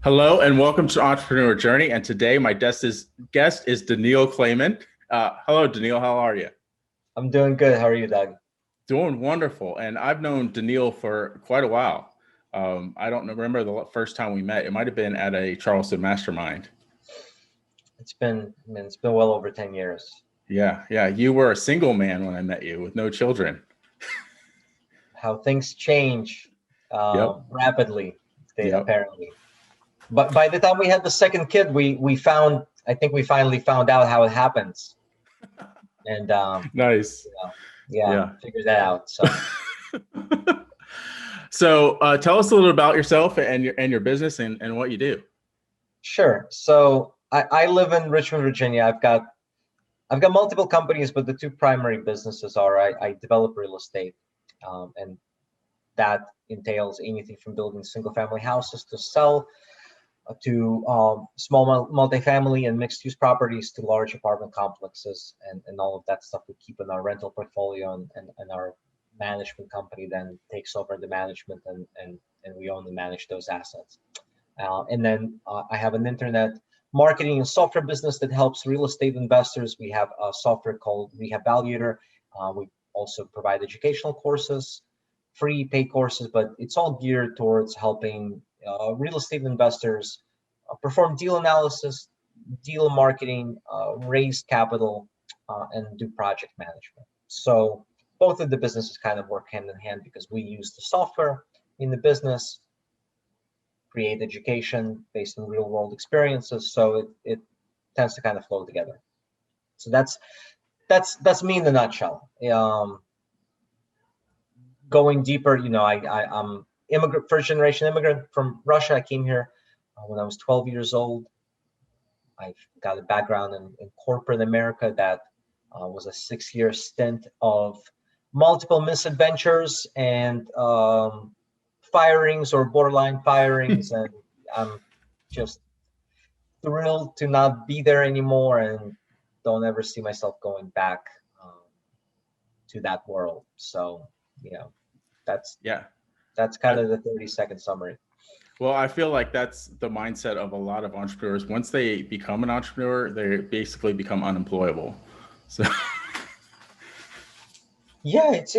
Hello and welcome to Entrepreneur Journey. And today my guest is Daniil Kleyman. Hello, Daniil. How are you? I'm doing good. How are you, Doug? Doing wonderful. And I've known Daniil for quite a while. I don't remember the first time we met. It might have been at a Charleston mastermind. It's been well over 10 years. Yeah. You were a single man when I met you with no children. How things change Yep. rapidly, Yep. apparently. But by the time we had the second kid, I think we finally found out how it happens. And Nice. Yeah. figured that out. So So tell us a little about yourself and your business and what you do. sure. So I live in Richmond, Virginia. I've got multiple companies, but the two primary businesses are I develop real estate, and that entails anything from building single family houses to sell to small multifamily and mixed use properties to large apartment complexes and all of that stuff we keep in our rental portfolio, and our management company then takes over the management and we own and manage those assets. And then I have an internet marketing and software business that helps real estate investors. We have a software called REHAB. We also provide educational courses, free paid courses, but it's all geared towards helping real estate investors perform deal analysis, deal marketing, raise capital, and do project management. So both of the businesses kind of work hand in hand because we use the software in the business, create education based on real world experiences. So it tends to kind of flow together. So that's me in a nutshell. Going deeper, I'm first generation immigrant from Russia. I came here when I was 12 years old. I've got a background in corporate America that was a 6-year stint of multiple misadventures and firings or borderline firings, and I'm just thrilled to not be there anymore and don't ever see myself going back to that world. So, that's Yeah. that's kind of the 30-second summary. Well, I feel like that's the mindset of a lot of entrepreneurs. Once they become an entrepreneur, they basically become unemployable. So Yeah, it's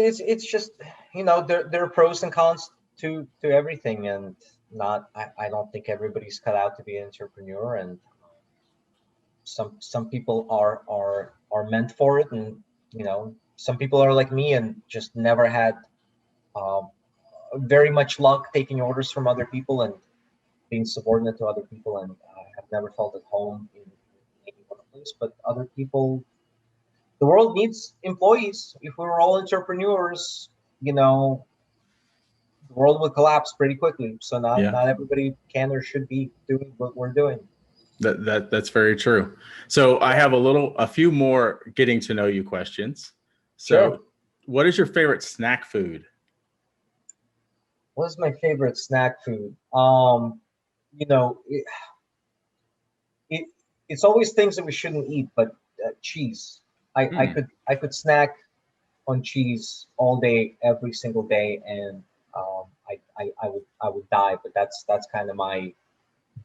just, there are pros and cons to everything, and not I don't think everybody's cut out to be an entrepreneur, and some people are meant for it, and some people are like me and just never had uh, very much luck taking orders from other people and being subordinate to other people, and have never felt at home in any workplace. But other people, the world needs employees. If we were all entrepreneurs, the world would collapse pretty quickly. So not yeah, not everybody can or should be doing what we're doing. that's very true. So I have a few more getting to know you questions. Sure. So what is your favorite snack food? What is my favorite snack food? You know, it, it it's always things that we shouldn't eat, but cheese. Hmm. I could snack on cheese all day, every single day, and I would die. But that's kind of my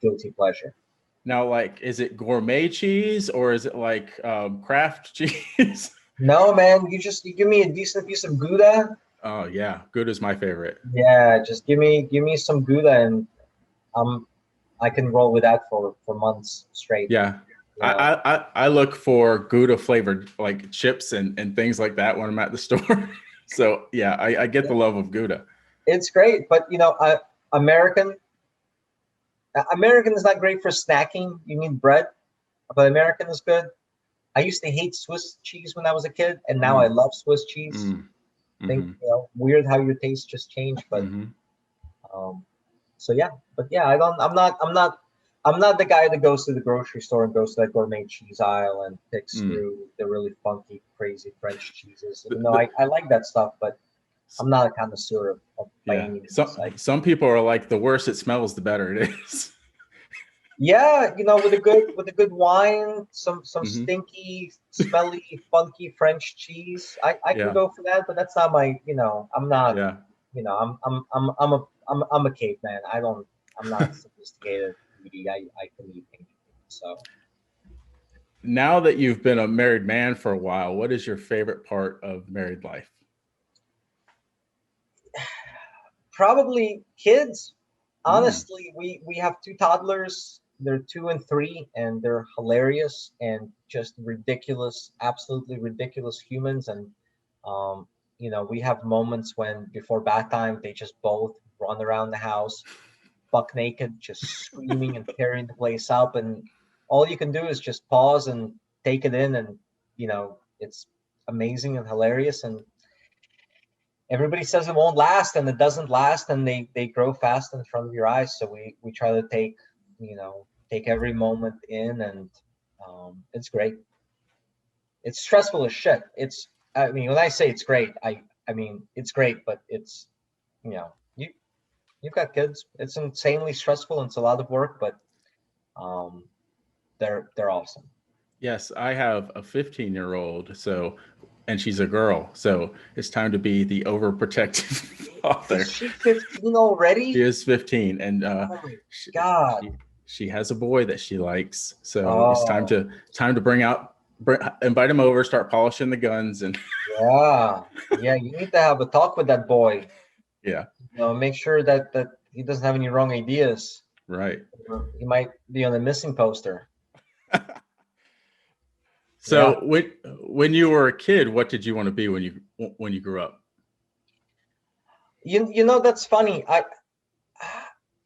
guilty pleasure. Now, like, is it gourmet cheese or is it like Kraft cheese? No, man, you give me a decent piece of Gouda. Oh yeah, good is my favorite. Yeah, just give me some Gouda, and um I can roll with that for months straight. Yeah. You know, I look for Gouda flavored like chips and things like that when I'm at the store. So yeah, I get the love of Gouda. it's great, but American American is not great for snacking. You need bread, but American is good. I used to hate Swiss cheese when I was a kid, and now I Mm, love Swiss cheese. mm, Think, mm-hmm, weird how your taste just changed, but mm-hmm. um, so yeah, but yeah, I don't. I'm not the guy that goes to the grocery store and goes to that gourmet cheese aisle and picks Mm. through the really funky, crazy French cheeses. The, I like that stuff, but I'm not a connoisseur of by yeah, any means. some people are like the worse it smells, the better it is. Yeah, with a good wine, some Hmm. stinky, smelly, funky French cheese. I can Yeah, go for that, but that's not my. I'm not. yeah. I'm a caveman. I'm not sophisticated. be, I can eat anything. So Now that you've been a married man for a while, what is your favorite part of married life? probably kids. Mm, Honestly, we have two toddlers. They're 2 and 3, and they're hilarious and just ridiculous, absolutely ridiculous humans. And um, we have moments when before bath time they just both run around the house, buck naked, just screaming and tearing the place up. And all you can do is just pause and take it in, and it's amazing and hilarious. And everybody says it won't last, and it doesn't last, and they grow fast in front of your eyes. So we try to take every moment in, and it's great. It's stressful as shit. I mean, when I say it's great, I mean it's great, but it's you you've got kids. It's insanely stressful, and it's a lot of work, but um they're awesome. yes, I have a 15-year-old, and she's a girl, so it's time to be the overprotective father. Is she 15 She already? is 15, and Oh my she, god. she has a boy that she likes. So it's Oh time to invite him over, start polishing the guns, and yeah, you need to have a talk with that boy. yeah, Make sure that he doesn't have any wrong ideas. right. He might be on a missing poster. Yeah. So when you were a kid, what did you want to be when you grew up? That's funny.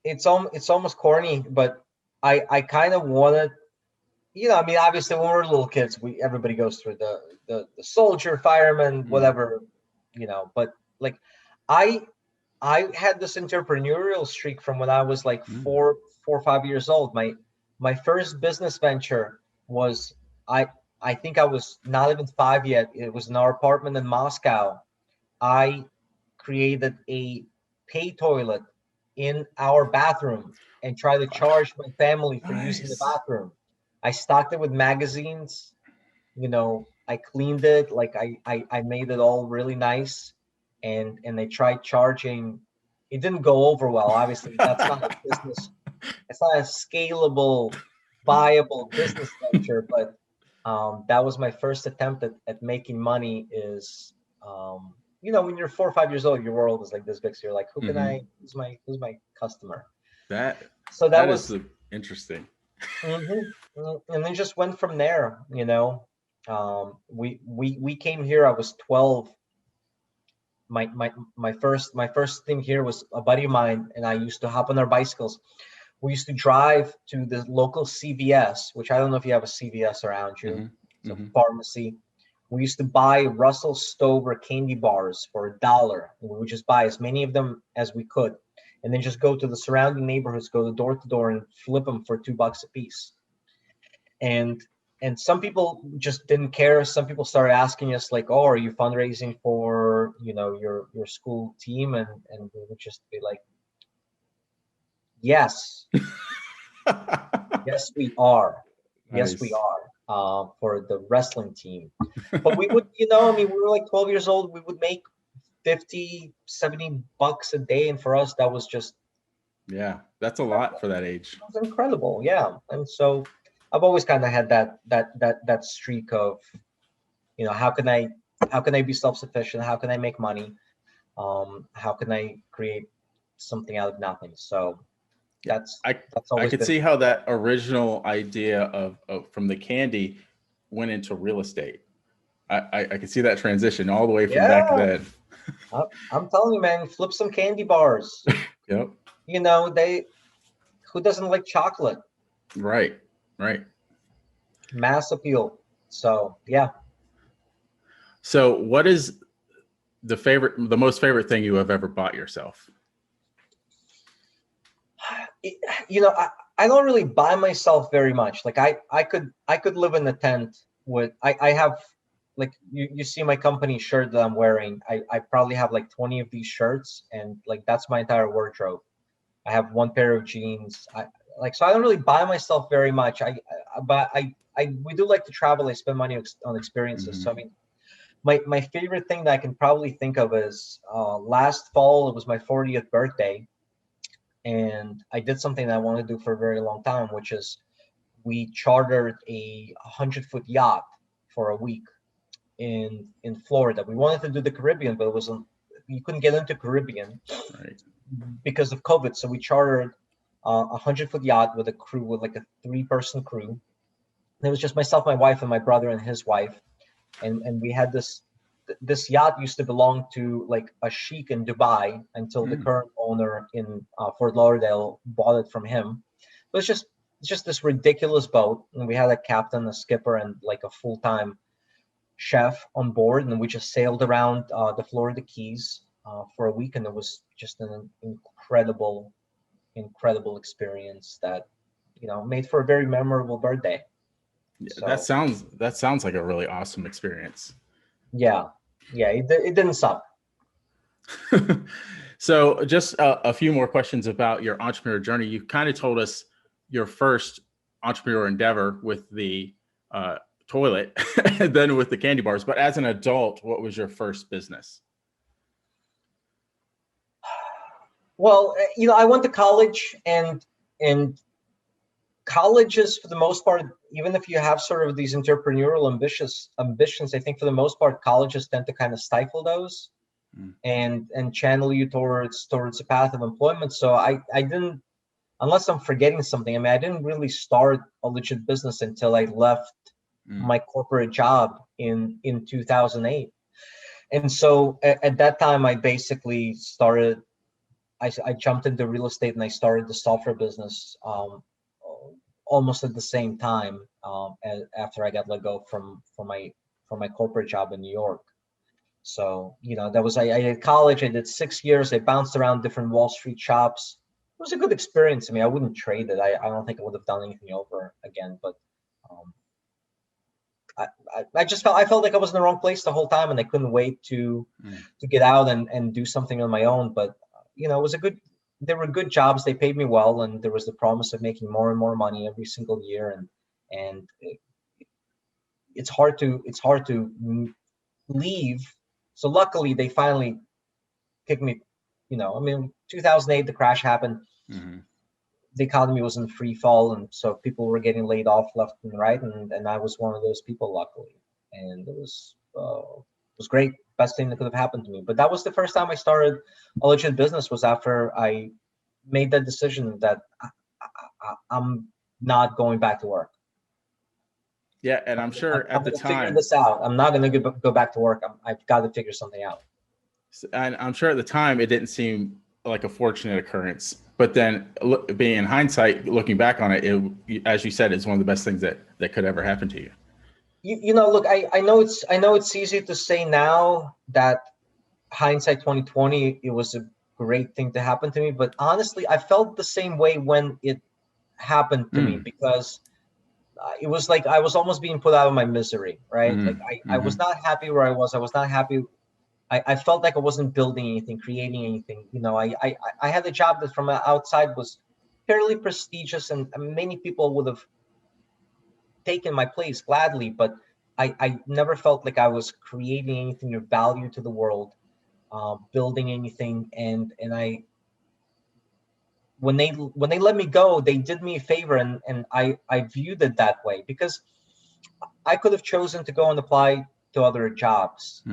It's almost corny, but I kind of wanted, I mean, obviously when we're little kids, everybody goes through the soldier, fireman, Mm, whatever, but like I I had this entrepreneurial streak from when I was like mm. 4 or 5 years old. My first business venture was I I think I was not even 5 yet. It was in our apartment in Moscow. I created a pay toilet in our bathroom and tried to charge my family for using the Nice. bathroom. I stocked it with magazines. I cleaned it, like I made it all really nice, and I tried charging. It didn't go over well. Obviously, that's not a business. It's not a scalable, viable business venture. But that was my first attempt at making money. When you're 4 or 5 years old, your world is like this big. So you're like, who can Hmm. I? Who's my customer? That So that that was. is interesting. And then just went from there. We came here. I was 12. My first thing here was a buddy of mine, and I used to hop on our bicycles. We used to drive to the local CVS, which I don't know if you have a CVS around you. Hmm. It's a Hmm. pharmacy. We used to buy Russell Stover candy bars for $1. We would just buy as many of them as we could, and then just go to the surrounding neighborhoods, go door to door, and flip them for $2 a piece. And some people just didn't care. Some people started asking us like, oh, are you fundraising for your school team? And we would just be like, yes, yes we are, yes we Nice. are, for the wrestling team. But we would, I mean, we were like 12 years old. We would make 50-70 bucks a day, and for us that was just, Yeah, that's a that lot for that age. was incredible. Yeah. And so I've always kind of had that streak of, how can I be self-sufficient? How can I make money? How can I create something out of nothing? So Yeah, that's I that's I always could been. see how that original idea of from the candy went into real estate. I could see that transition all the way from back Yeah, then. I'm telling you, man, flip some candy bars. Yep. They who doesn't like chocolate? Right. Right. Mass appeal. So yeah. So, what is the most favorite thing you have ever bought yourself? It- I don't really buy myself very much. Like I could live in a tent with, I have, like, you see my company shirt that I'm wearing. I probably have like 20 of these shirts, and like that's my entire wardrobe. I have one pair of jeans. So I don't really buy myself very much. But we do like to travel. I spend money on experiences. Hmm. So I mean, my favorite thing that I can probably think of is, last fall. It was my 40th birthday. and I did something that I wanted to do for a very long time, which is we chartered a 100-foot yacht for a week in Florida. We wanted to do the Caribbean, but it wasn't. You couldn't get into Caribbean Right. because of COVID. So we chartered a 100-foot yacht with a crew, with like a 3-person crew. And it was just myself, my wife, and my brother and his wife. And we had this yacht used to belong to like a sheik in Dubai until the current owner in Fort Lauderdale bought it from him. It was just this ridiculous boat, and we had a captain, a skipper, and like a full-time chef on board, and we just sailed around the Florida Keys for a week, and it was just an incredible experience that made for a very memorable birthday. Yeah, So that sounds like a really awesome experience. yeah, it didn't suck. So just a few more questions about your entrepreneur journey. You kind of told us your first entrepreneur endeavor with the toilet and then with the candy bars, but as an adult, what was your first business? Well, I went to college, and colleges, for the most part, even if you have sort of these entrepreneurial ambitions, I think for the most part, colleges tend to kind of stifle those and channel you towards a path of employment. So I didn't, unless I'm forgetting something, I mean, I didn't really start a legit business until I left my corporate job in 2008. And so at that time, I basically started, I jumped into real estate, and I started the software business almost at the same time, after I got let go from my corporate job in New York. So that was, I had college. I did 6 years. I bounced around different Wall Street shops. It was a good experience. I mean, I wouldn't trade it. I don't think I would have done anything over again. But um, I felt like I was in the wrong place the whole time, and I couldn't wait to get out and do something on my own. But it was there were good jobs. They paid me well, and there was the promise of making more and more money every single year. And it's hard to leave. So luckily, they finally kicked me. I mean, 2008, the crash happened. The economy was in free fall, and so people were getting laid off left and right, and I was one of those people, luckily, and it was great, best thing that could have happened to me. But that was the first time I started a legit business, was after I made that decision that I'm not going back to work. Yeah, and I'm sure at the time, figure this out. I'm not going to go back to work. I've got to figure something out. and I'm sure at the time it didn't seem like a fortunate occurrence, but then being in hindsight, looking back on it, as you said, it's one of the best things that could ever happen to you. Look, I know it's easy to say now that hindsight 2020, it was a great thing to happen to me, but honestly, I felt the same way when it happened to me, because it was like I was almost being put out of my misery, right? Like I was not happy where I was. I was not happy. I felt like I wasn't building anything, creating anything. I had a job that from outside was fairly prestigious, and many people would have taken my place gladly, but I never felt like I was creating anything of value to the world, building anything. And I, when they let me go, they did me a favor, and I viewed it that way, because I could have chosen to go and apply to other jobs.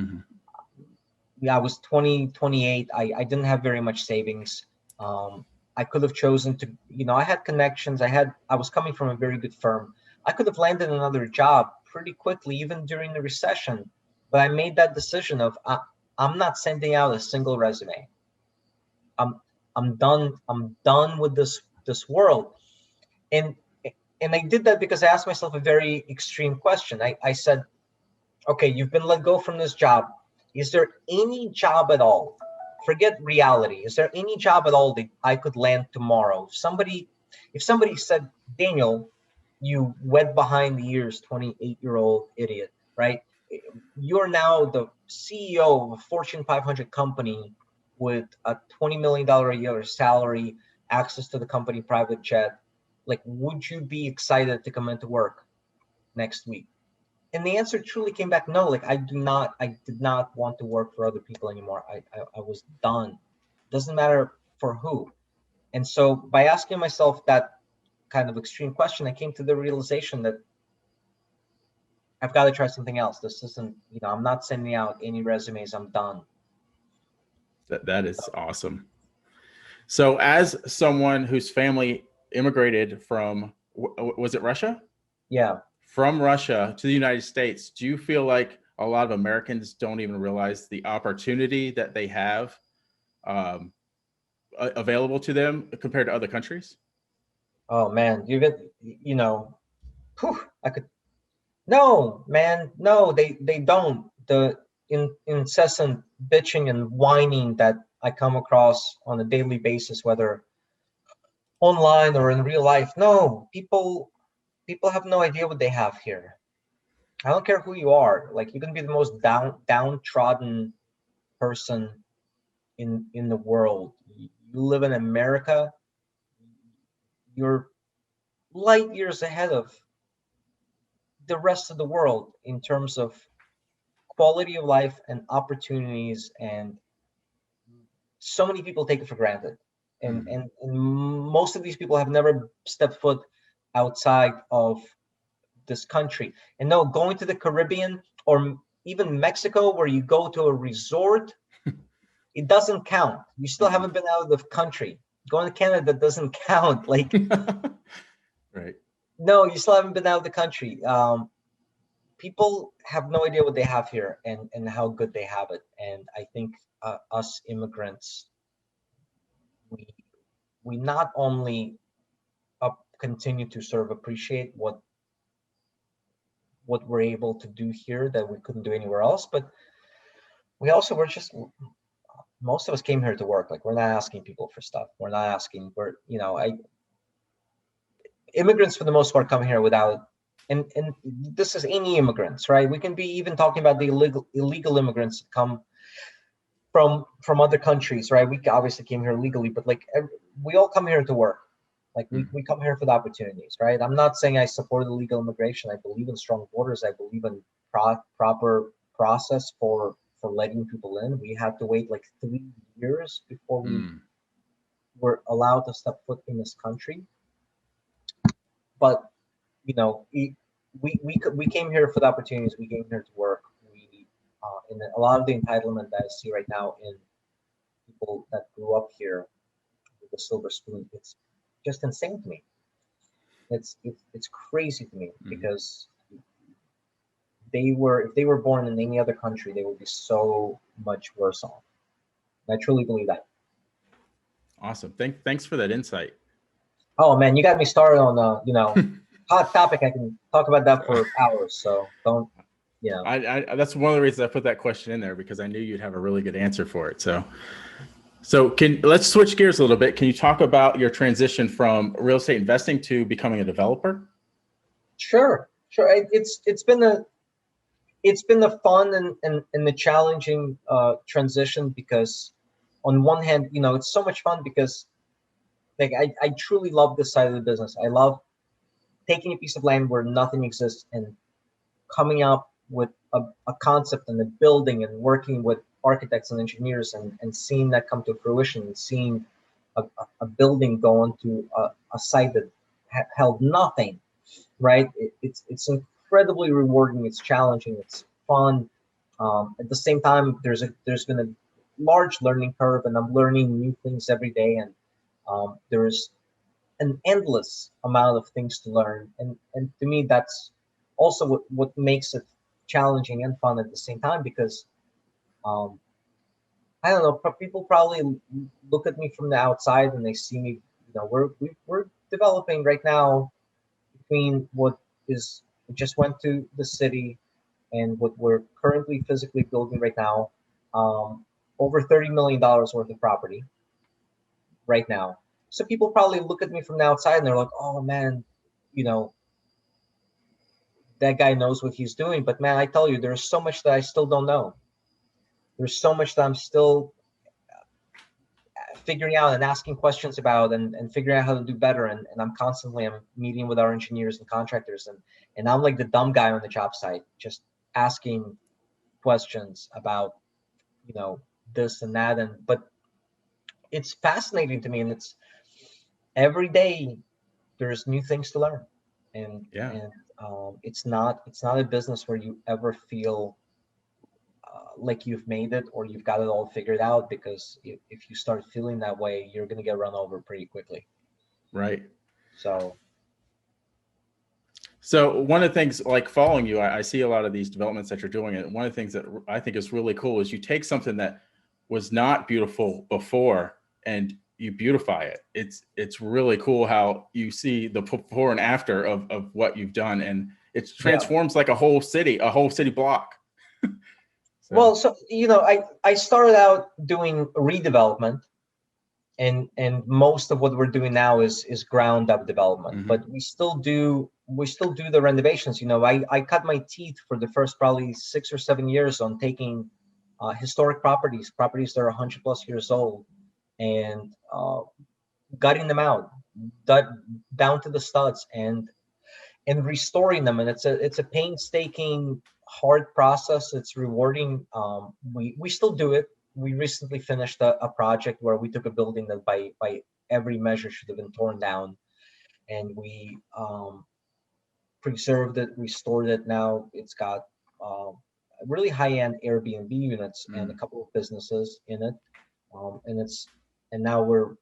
Yeah, I was 28. I didn't have very much savings. I could have chosen to, I had connections. I was coming from a very good firm. I could have landed another job pretty quickly, even during the recession. But I made that decision of, I'm not sending out a single resume. I'm done. I'm done with this world. And I did that because I asked myself a very extreme question. I said, okay, you've been let go from this job. Is there any job at all? Forget reality. Is there any job at all that I could land tomorrow? If somebody said, Daniil, you wet behind the ears, 28-year-old idiot, right? You're now the CEO of a Fortune 500 company with a $20 million a year salary, access to the company private jet. Like, would you be excited to come into work next week? And the answer truly came back no. Like, I did not want to work for other people anymore. I was done. Doesn't matter for who. And so by asking myself that kind of extreme question, I came to the realization that I've got to try something else. This isn't, I'm not sending out any resumes. I'm done. That is awesome. So as someone whose family immigrated from, was it Russia? Yeah. From Russia to the United States, do you feel like a lot of Americans don't even realize the opportunity that they have available to them compared to other countries? Oh man, whew, I could, no, man, no, they don't. The incessant bitching and whining that I come across on a daily basis, whether online or in real life. No, people have no idea what they have here. I don't care who you are. Like, you can be the most downtrodden person in the world. You live in America, you're light years ahead of the rest of the world in terms of quality of life and opportunities, and so many people take it for granted. And most of these people have never stepped foot outside of this country. And no, going to the Caribbean or even Mexico, where you go to a resort, it doesn't count. You still haven't been out of the country. Going to Canada doesn't count. Like, right. no, you still haven't been out of the country. People have no idea what they have here and how good they have it. And I think us immigrants, we not only continue to sort of appreciate what we're able to do here that we couldn't do anywhere else, but we're just, most of us came here to work. Like, we're not asking people for stuff. We're not asking. Immigrants for the most part come here without, and this is any immigrants, right? We can be even talking about the illegal immigrants that come from other countries, right? We obviously came here legally, but like, we all come here to work. Like, we come here for the opportunities, right? I'm not saying I support illegal immigration. I believe in strong borders. I believe in proper process for letting people in. We had to wait like 3 years before we were allowed to step foot in this country. But we came here for the opportunities. We came here to work. And a lot of the entitlement that I see right now in people that grew up here with a silver spoon, it's just insane to me. It's crazy to me, because if they were born in any other country, they would be so much worse off. And I truly believe that. Awesome. Thanks for that insight. Oh man, you got me started on hot topic. I can talk about that for hours. So don't. I that's one of the reasons I put that question in there, because I knew you'd have a really good answer for it. So let's switch gears a little bit. Can you talk about your transition from real estate investing to becoming a developer? Sure. It's been a fun and the challenging transition, because on one hand, it's so much fun because, like, I truly love this side of the business. I love taking a piece of land where nothing exists and coming up with a concept and a building, and working with architects and engineers, and seeing that come to fruition, and seeing a building go onto a site that held nothing, right? It's incredibly rewarding. It's challenging. It's fun. At the same time, there's been a large learning curve, and I'm learning new things every day. And there's an endless amount of things to learn. And to me, that's also what makes it challenging and fun at the same time, because I don't know, people probably look at me from the outside and they see me, we're developing right now between what just went to the city and what we're currently physically building right now, over $30 million worth of property right now. So people probably look at me from the outside and they're like, oh man, that guy knows what he's doing. But man, I tell you, there's so much that I still don't know. There's so much that I'm still figuring out and asking questions about, and figuring out how to do better. And I'm meeting with our engineers and contractors, and I'm like the dumb guy on the job site, just asking questions about, this and that. But it's fascinating to me, and every day there's new things to learn, and Yeah. it's not a business where you ever feel like you've made it or you've got it all figured out, because if you start feeling that way, you're going to get run over pretty quickly. Right. So So one of the things, like following you, I see a lot of these developments that you're doing. And one of the things that I think is really cool is you take something that was not beautiful before and you beautify it. It's really cool how you see the before and after of what you've done, and it yeah. transforms like a whole city block. Well, so I started out doing redevelopment, and most of what we're doing now is ground up development. Mm-hmm. But we still do the renovations. I cut my teeth for the first probably 6 or 7 years on taking historic properties that are 100+ years old, and gutting them out, down to the studs, and restoring them. And it's a painstaking, hard process. It's rewarding. We still do it. We recently finished a project where we took a building that by every measure should have been torn down, and we preserved it, restored it. Now it's got really high-end Airbnb units and a couple of businesses in it, and now we're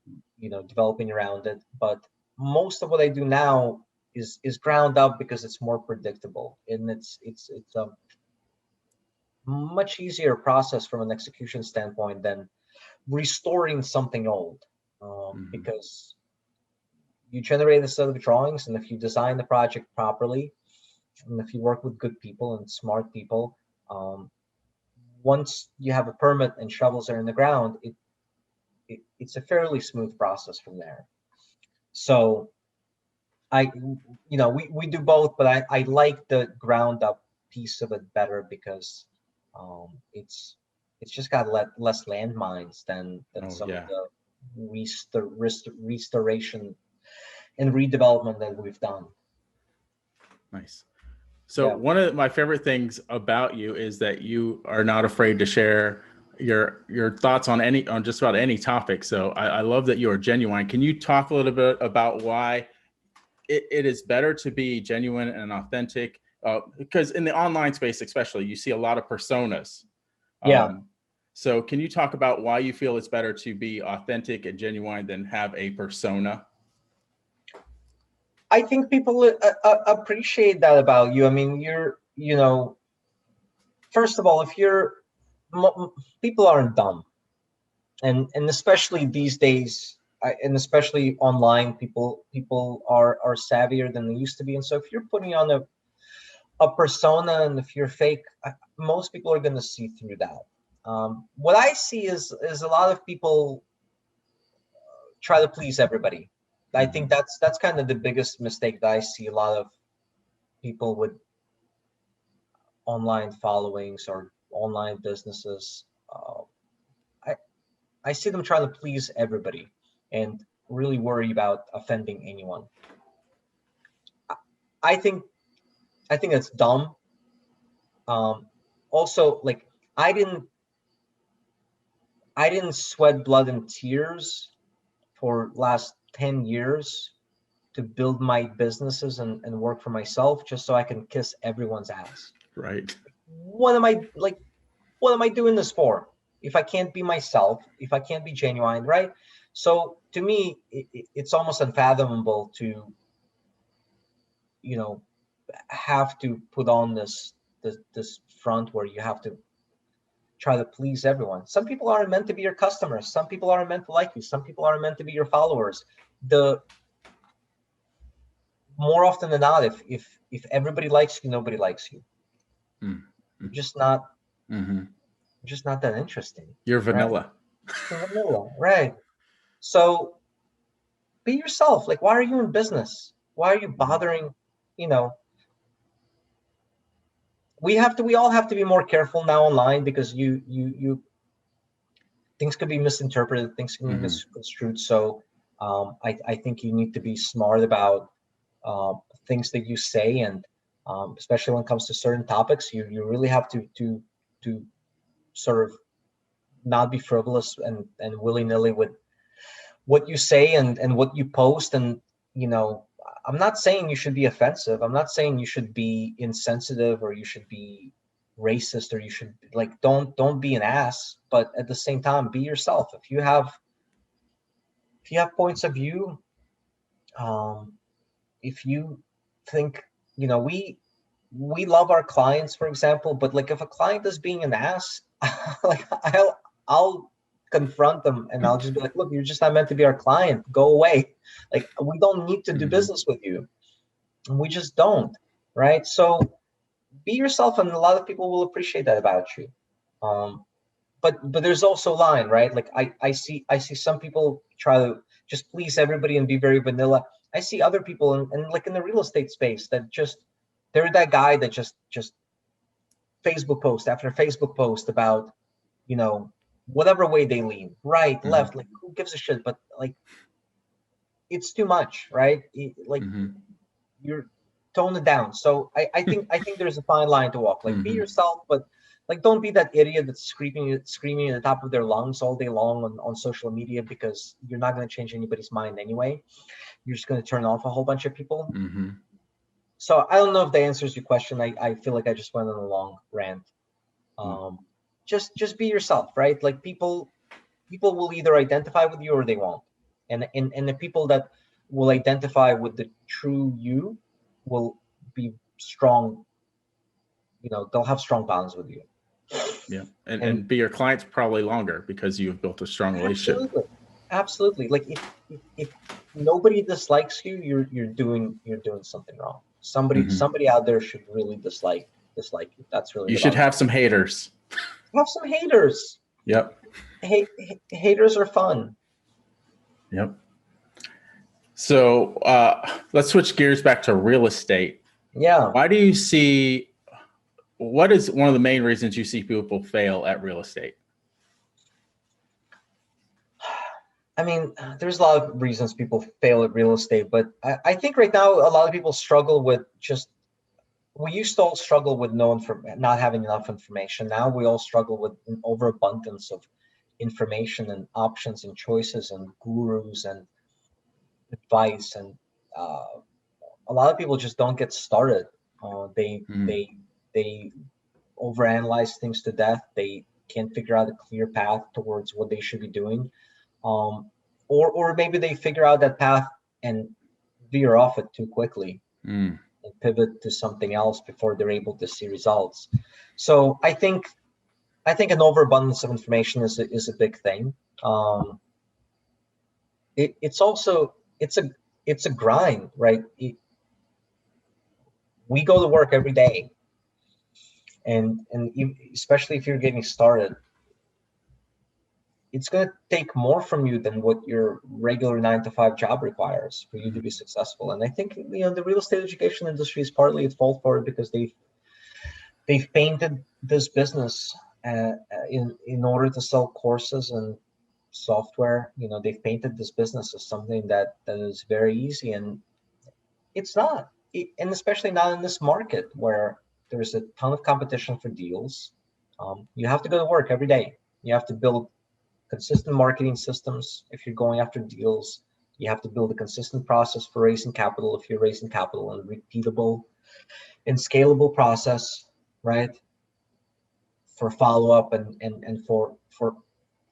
developing around it. But most of what I do now is ground up because it's more predictable, and it's a much easier process from an execution standpoint than restoring something old, because you generate a set of drawings, and if you design the project properly, and if you work with good people and smart people, once you have a permit and shovels are in the ground, it's a fairly smooth process from there. So we do both, but I like the ground up piece of it better because it's just got less landmines than some of the restoration and redevelopment that we've done. Nice. So one of my favorite things about you is that you are not afraid to share your thoughts on just about any topic. So I love that you are genuine. Can you talk a little bit about why it is better to be genuine and authentic? Because in the online space, especially, you see a lot of personas. So can you talk about why you feel it's better to be authentic and genuine than have a persona? I think people appreciate that about you. I mean, first of all, people aren't dumb, and especially these days, and especially online, people are savvier than they used to be. And so if you're putting on a persona, and if you're fake, most people are going to see through that. What I see is a lot of people try to please everybody. I think that's kind of the biggest mistake that I see a lot of people with online followings or online businesses. I see them trying to please everybody and really worry about offending anyone. I think that's dumb. Also, like, I didn't sweat blood and tears for last 10 years to build my businesses and work for myself just so I can kiss everyone's ass. Right. What am I doing this for? If I can't be myself, if I can't be genuine, right? So to me, it's almost unfathomable to, have to put on this front where you have to try to please everyone. Some people aren't meant to be your customers. Some people aren't meant to like you. Some people aren't meant to be your followers. More often than not, if everybody likes you, nobody likes you. You're just not that interesting. You're vanilla. Right? You're vanilla, right? So be yourself. Like, why are you in business? Why are you bothering? We all have to be more careful now online, because you things could be misinterpreted, things can be misconstrued. So I think you need to be smart about things that you say, and especially when it comes to certain topics, you really have to sort of not be frivolous and willy-nilly with what you say and what you post. And, you know, I'm not saying you should be offensive. I'm not saying you should be insensitive or you should be racist or you should, like, don't be an ass, but at the same time, be yourself. If you have points of view, if you think, you know, we love our clients, for example, but like if a client is being an ass, like I'll confront them and I'll just be like, look, you're just not meant to be our client. Go away. Like, we don't need to do business with you. We just don't, right? So be yourself, and a lot of people will appreciate that about you. But there's also a line, right? Like I see some people try to just please everybody and be very vanilla. I see other people and like in the real estate space that just, they're that guy that just Facebook post after Facebook post about, you know, whatever way they lean, right, left, like who gives a shit? But like, it's too much, right? Like, you're tone it down. So I think there's a fine line to walk. Like, be yourself, but like, don't be that idiot that's screaming at the top of their lungs all day long on social media, because you're not going to change anybody's mind anyway. You're just going to turn off a whole bunch of people. So I don't know if that answers your question. I feel like I just went on a long rant. Just be yourself, right? Like, people will either identify with you or they won't. And the people that will identify with the true you will be strong. You know, they'll have strong bonds with you. Yeah, and be your clients probably longer because you've built a strong relationship. Absolutely. Like, if nobody dislikes you, you're doing something wrong. Somebody out there should really dislike you. That's really, you should have some haters. Have some haters. Yep. Haters are fun. Yep. So let's switch gears back to real estate. Yeah. Why do you see, what is one of the main reasons you see people fail at real estate? I mean, there's a lot of reasons people fail at real estate, but I think right now a lot of people struggle with just, we used to all struggle with not having enough information. Now we all struggle with an overabundance of information and options and choices and gurus and advice. And a lot of people just don't get started. They overanalyze things to death. They can't figure out a clear path towards what they should be doing. Or maybe they figure out that path and veer off it too quickly and pivot to something else before they're able to see results. So I think an overabundance of information is a big thing. It's also, it's a grind, right? We go to work every day, and especially if you're getting started, it's going to take more from you than what your regular 9-to-5 job requires for you to be successful. And I think, you know, the real estate education industry is partly at fault for it, because they've painted this business in order to sell courses and software. You know, they've painted this business as something that is very easy, and it's not. And especially not in this market where there's a ton of competition for deals. You have to go to work every day. You have to build consistent marketing systems if you're going after deals. You have to build a consistent process for raising capital if you're raising capital, and repeatable and scalable process, right? For follow-up and for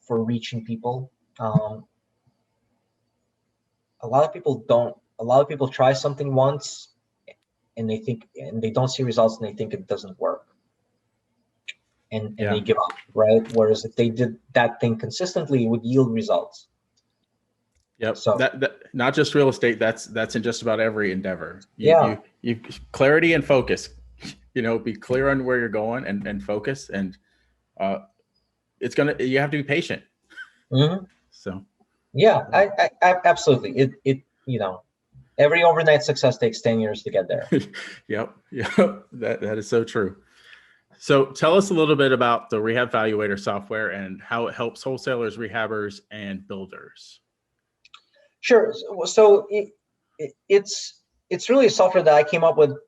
reaching people. A lot of people try something once and they don't see results, and they think it doesn't work. And they give up, right? Whereas if they did that thing consistently, it would yield results. Yep. So that not just real estate, that's in just about every endeavor. You clarity and focus, you know, be clear on where you're going and focus. And you have to be patient. So yeah, I absolutely. It you know, every overnight success takes 10 years to get there. Yep. That is so true. So tell us a little bit about the Rehab Valuator software and how it helps wholesalers, rehabbers, and builders. Sure. So it's really a software that I came up with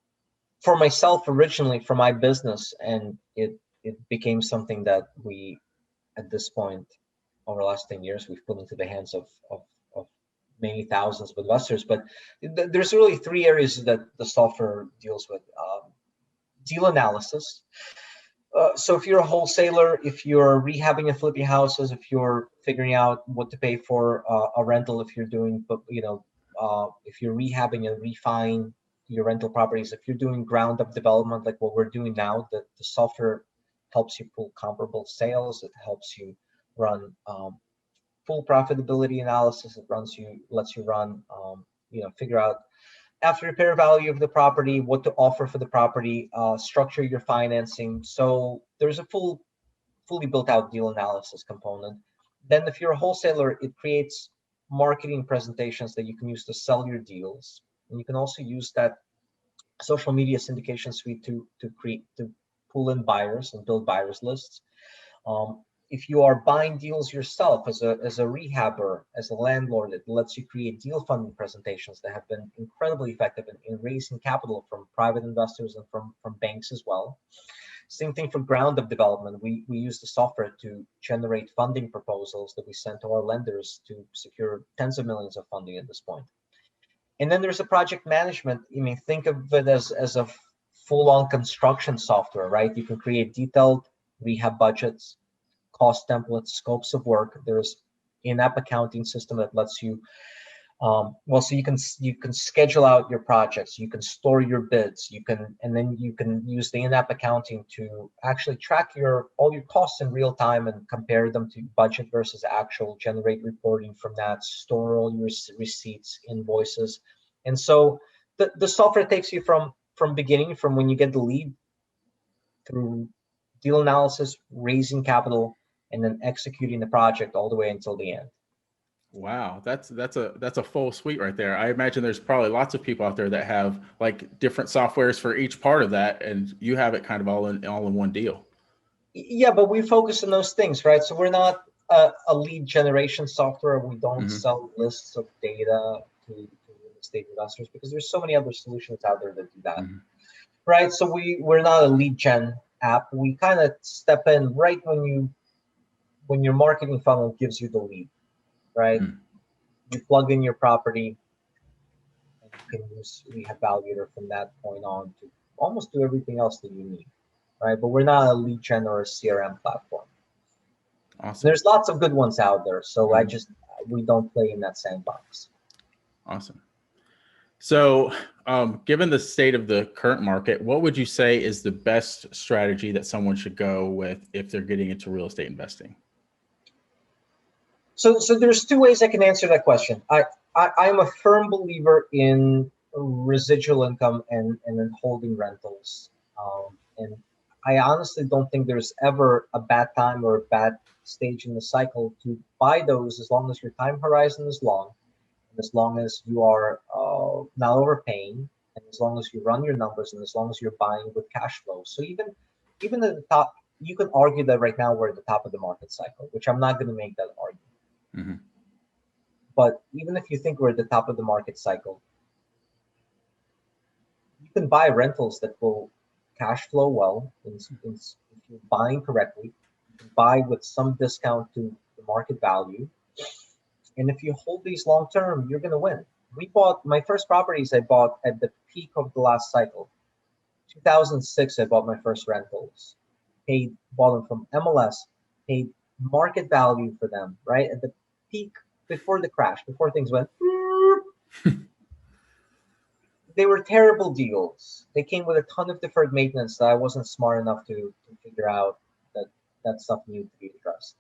for myself originally for my business, and it became something that we, at this point, over the last 10 years, we've put into the hands of many thousands of investors. But there's really three areas that the software deals with. Deal analysis. So if you're a wholesaler, if you're rehabbing and flipping houses, if you're figuring out what to pay for a rental, if you're doing, if you're rehabbing and refining your rental properties, if you're doing ground up development like what we're doing now, the software helps you pull comparable sales. It helps you run full profitability analysis. It lets you run, figure out after repair value of the property, what to offer for the property, structure your financing. So there's a fully built out deal analysis component. Then if you're a wholesaler, it creates marketing presentations that you can use to sell your deals. And you can also use that social media syndication suite to pull in buyers and build buyers lists. If you are buying deals yourself as a rehabber, as a landlord, it lets you create deal funding presentations that have been incredibly effective in raising capital from private investors and from banks as well. Same thing for ground up development. We use the software to generate funding proposals that we send to our lenders to secure tens of millions of funding at this point. And then there's a project management. I mean, think of it as a full-on construction software, right? You can create detailed rehab budgets, cost templates, scopes of work. There's in-app accounting system that lets you, so you can schedule out your projects, you can store your bids, and then you can use the in-app accounting to actually track all your costs in real time and compare them to budget versus actual, generate reporting from that, store all your receipts, invoices. And so the software takes you from beginning, from when you get the lead through deal analysis, raising capital, and then executing the project all the way until the end. Wow, that's a full suite right there. I imagine there's probably lots of people out there that have like different softwares for each part of that, and you have it kind of all in one deal. Yeah, but we focus on those things, right? So we're not a lead generation software. We don't sell lists of data to real estate investors because there's so many other solutions out there that do that, right? So we're not a lead gen app. We kind of step in right when your marketing funnel gives you the lead, right? You plug in your property, and you can use REHAB VALUATOR from that point on to almost do everything else that you need, right? But we're not a lead gen or a CRM platform. Awesome. There's lots of good ones out there, so we don't play in that sandbox. Awesome. So, given the state of the current market, what would you say is the best strategy that someone should go with if they're getting into real estate investing? So there's two ways I can answer that question. I'm a firm believer in residual income and in holding rentals. And I honestly don't think there's ever a bad time or a bad stage in the cycle to buy those, as long as your time horizon is long, and as long as you are not overpaying, and as long as you run your numbers, and as long as you're buying with cash flow. So even at the top, you can argue that right now we're at the top of the market cycle, which I'm not going to make that argument. But even if you think we're at the top of the market cycle, you can buy rentals that will cash flow well. If you're buying correctly, you can buy with some discount to the market value. And if you hold these long term, you're going to win. We bought my first properties. I bought at the peak of the last cycle. 2006, I bought my first rentals. Bought them from MLS. Paid market value for them, right at the peak before the crash, before things went. They were terrible deals. They came with a ton of deferred maintenance that I wasn't smart enough to figure out that stuff needed to be addressed.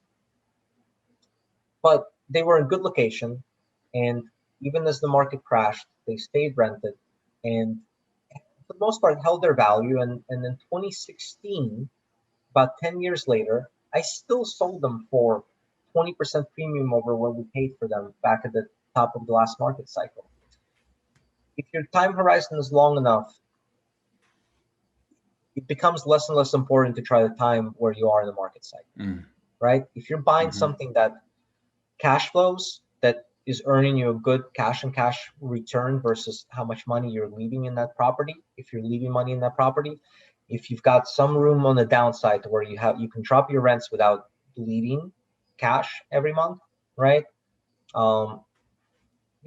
But they were in good location, and even as the market crashed, they stayed rented, and for the most part held their value. And in 2016, about 10 years later, I still sold them for 20% premium over what we paid for them back at the top of the last market cycle. If your time horizon is long enough, it becomes less and less important to try to time where you are in the market cycle, right? If you're buying something that cash flows, that is earning you a good cash and cash return versus how much money you're leaving in that property, if you're leaving money in that property, if you've got some room on the downside to where you can drop your rents without bleeding cash every month, right?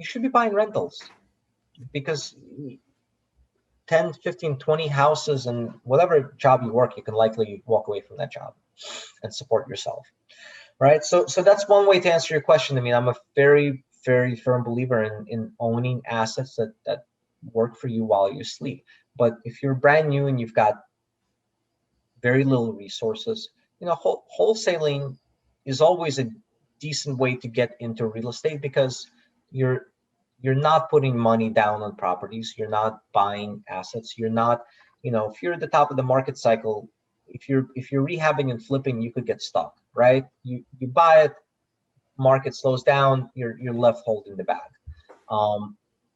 you should be buying rentals, because 10, 15, 20 houses and whatever job you work, you can likely walk away from that job and support yourself. Right. So that's one way to answer your question. I mean, I'm a very, very firm believer in owning assets that work for you while you sleep. But if you're brand new and you've got very little resources, wholesaling is always a decent way to get into real estate, because you're not putting money down on properties. You're not buying assets. You're not, if you're at the top of the market cycle, if you're rehabbing and flipping, you could get stuck, right? You buy it, market slows down, you're left holding the bag.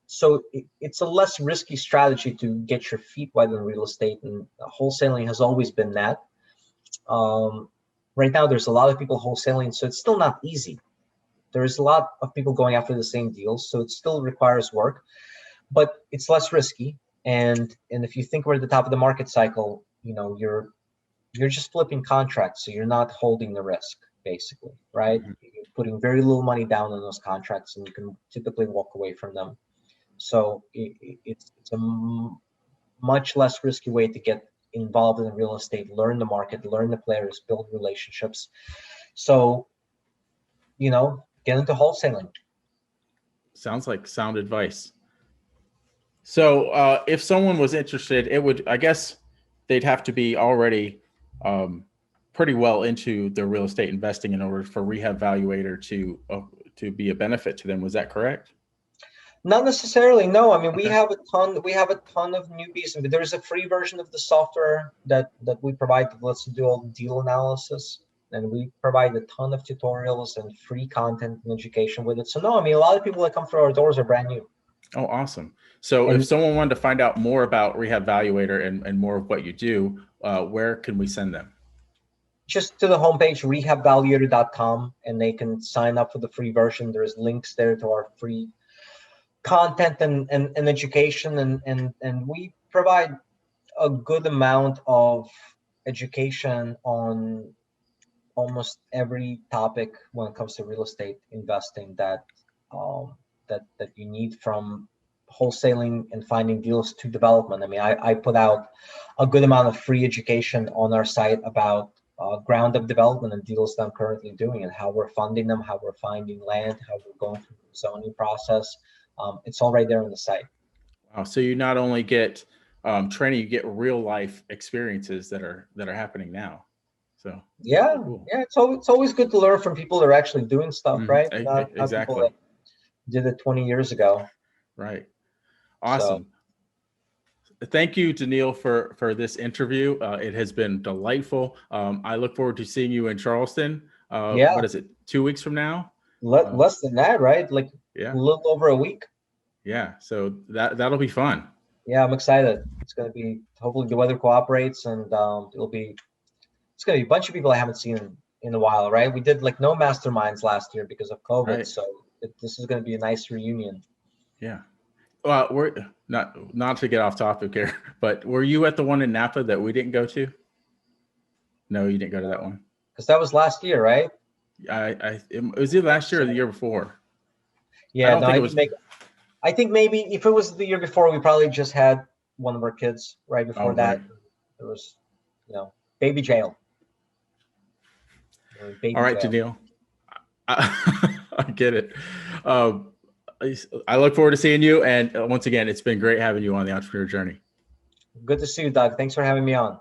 So it's a less risky strategy to get your feet wet in real estate, and wholesaling has always been that. Right now, there's a lot of people wholesaling, so it's still not easy. There's a lot of people going after the same deals, so it still requires work, but it's less risky. And if you think we're at the top of the market cycle, you're just flipping contracts, so you're not holding the risk, basically, right? Mm-hmm. You're putting very little money down on those contracts, and you can typically walk away from them. So it's a much less risky way to get involved in real estate, learn the market, learn the players, build relationships. So, get into wholesaling. Sounds like sound advice. So if someone was interested, I guess they'd have to be already pretty well into their real estate investing in order for Rehab Valuator to be a benefit to them. Was that correct? Not necessarily. No. I mean, okay. We have a ton of newbies, and there's a free version of the software that we provide that lets you do all the deal analysis. And we provide a ton of tutorials and free content and education with it. So no, I mean, a lot of people that come through our doors are brand new. Oh, awesome. So if someone wanted to find out more about Rehab Valuator and more of what you do, where can we send them? Just to the homepage, rehabvaluator.com, and they can sign up for the free version. There's links there to our free content and education. And we provide a good amount of education on almost every topic when it comes to real estate investing that you need, from wholesaling and finding deals to development. I mean, I put out a good amount of free education on our site about ground up development and deals that I'm currently doing, and how we're funding them, how we're finding land, how we're going through the zoning process. It's all right there on the site. Wow. So you not only get training, you get real life experiences that are happening now. So yeah, cool. Yeah, it's always good to learn from people that are actually doing stuff, right? Exactly. Not people that did it 20 years ago. Right. Awesome. So, thank you, Daniil, for this interview. It has been delightful. I look forward to seeing you in Charleston. What is it, 2 weeks from now? Less than that, right? Like a little over a week. Yeah. So that'll be fun. Yeah, I'm excited. It's going to be, hopefully the weather cooperates, and it's going to be a bunch of people I haven't seen in a while, right? We did like no masterminds last year because of COVID. Right. So this is going to be a nice reunion. Yeah. Well, we're not to get off topic here, but were you at the one in Napa that we didn't go to? No, you didn't go to that one. Because that was last year, right? It was either last year or the year before. Yeah, I think maybe if it was the year before, we probably just had one of our kids right before that. Right. It was, baby jail. All right, Daniil. I get it. I look forward to seeing you. And once again, it's been great having you on the Entrepreneur Journey. Good to see you, Doug. Thanks for having me on.